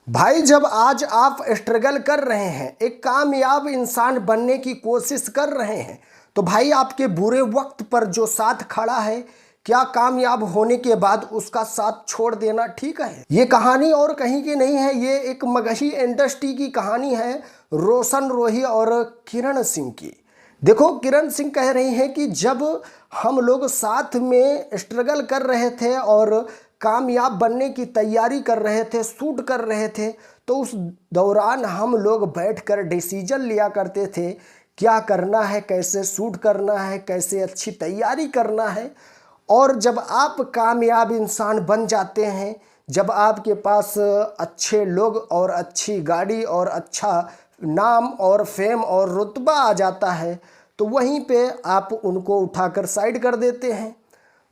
भाई जब आज आप स्ट्रगल कर रहे हैं, एक कामयाब इंसान बनने की कोशिश कर रहे हैं, तो भाई आपके बुरे वक्त पर जो साथ खड़ा है, क्या कामयाब होने के बाद उसका साथ छोड़ देना ठीक है? ये कहानी और कहीं की नहीं है, ये एक मगही इंडस्ट्री की कहानी है, रोशन रोही और किरण सिंह की। देखो, किरण सिंह कह रही हैं कि जब हम लोग साथ में स्ट्रगल कर रहे थे और कामयाब बनने की तैयारी कर रहे थे, शूट कर रहे थे, तो उस दौरान हम लोग बैठकर डिसीजन लिया करते थे क्या करना है, कैसे शूट करना है, कैसे अच्छी तैयारी करना है। और जब आप कामयाब इंसान बन जाते हैं, जब आपके पास अच्छे लोग और अच्छी गाड़ी और अच्छा नाम और फेम और रुतबा आ जाता है, तो वहीं पे आप उनको उठाकर साइड कर देते हैं।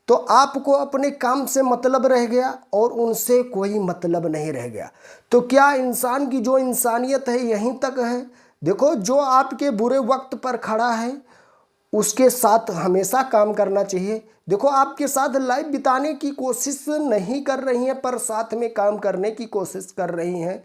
तो आपको अपने काम से मतलब रह गया और उनसे कोई मतलब नहीं रह गया। तो क्या इंसान की जो इंसानियत है यहीं तक है? देखो, जो आपके बुरे वक्त पर खड़ा है उसके साथ हमेशा काम करना चाहिए। देखो, आपके साथ लाइफ बिताने की कोशिश नहीं कर रही हैं पर साथ में काम करने की कोशिश कर रही हैं,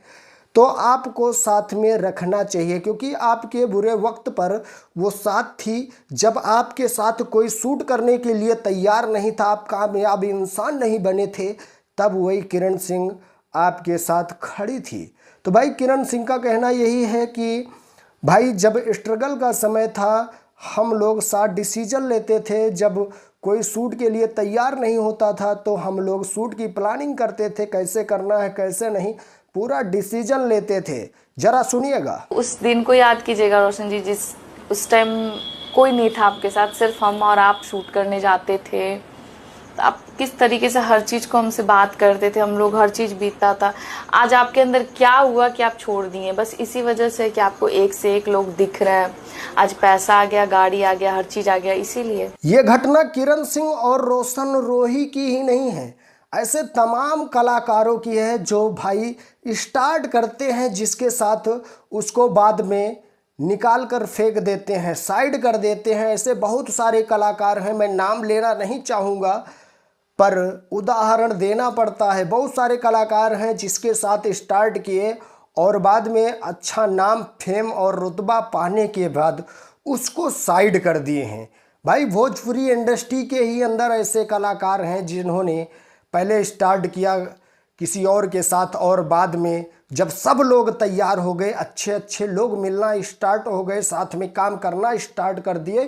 तो आपको साथ में रखना चाहिए, क्योंकि आपके बुरे वक्त पर वो साथ थी। जब आपके साथ कोई शूट करने के लिए तैयार नहीं था, आप कामयाब इंसान नहीं बने थे, तब वही किरण सिंह आपके साथ खड़ी थी। तो भाई किरण सिंह का कहना यही है कि भाई जब स्ट्रगल का समय था, हम लोग साथ डिसीजन लेते थे। जब कोई शूट के लिए तैयार नहीं होता था तो हम लोग शूट की प्लानिंग करते थे, कैसे करना है कैसे नहीं, पूरा डिसीजन लेते थे। जरा सुनिएगा। उस दिन को याद कीजिएगा रोशन जी, जिस उस टाइम कोई नहीं था आपके साथ, सिर्फ हम और आप शूट करने जाते थे। तो आप किस तरीके से हर चीज़ को हमसे बात करते थे, हम लोग हर चीज़ बीतता था। आज आपके अंदर क्या हुआ कि आप छोड़ दिए? बस इसी वजह से कि आपको एक से एक लोग दिख रहे हैं। आज पैसा आ गया, गाड़ी आ गया, हर चीज़ आ गया, इसीलिए। ये घटना किरण सिंह और रोशन रोही की ही नहीं है, ऐसे तमाम कलाकारों की है जो भाई स्टार्ट करते हैं जिसके साथ, उसको बाद में निकाल कर फेंक देते हैं, साइड कर देते हैं। ऐसे बहुत सारे कलाकार हैं, मैं नाम लेना नहीं चाहूँगा पर उदाहरण देना पड़ता है। बहुत सारे कलाकार हैं जिसके साथ स्टार्ट किए और बाद में अच्छा नाम, फेम और रुतबा पाने के बाद उसको साइड कर दिए हैं। भाई भोजपुरी इंडस्ट्री के ही अंदर ऐसे कलाकार हैं जिन्होंने पहले स्टार्ट किया किसी और के साथ और बाद में जब सब लोग तैयार हो गए, अच्छे अच्छे लोग मिलना स्टार्ट हो गए, साथ में काम करना स्टार्ट कर दिए,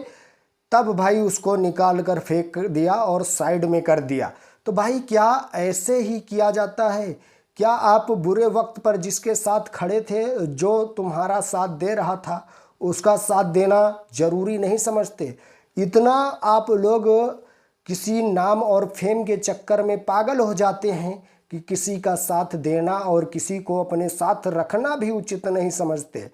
तब भाई उसको निकाल कर फेंक दिया और साइड में कर दिया। तो भाई क्या ऐसे ही किया जाता है? क्या आप बुरे वक्त पर जिसके साथ खड़े थे, जो तुम्हारा साथ दे रहा था, उसका साथ देना जरूरी नहीं समझते? इतना आप लोग किसी नाम और फेम के चक्कर में पागल हो जाते हैं कि किसी का साथ देना और किसी को अपने साथ रखना भी उचित नहीं समझते।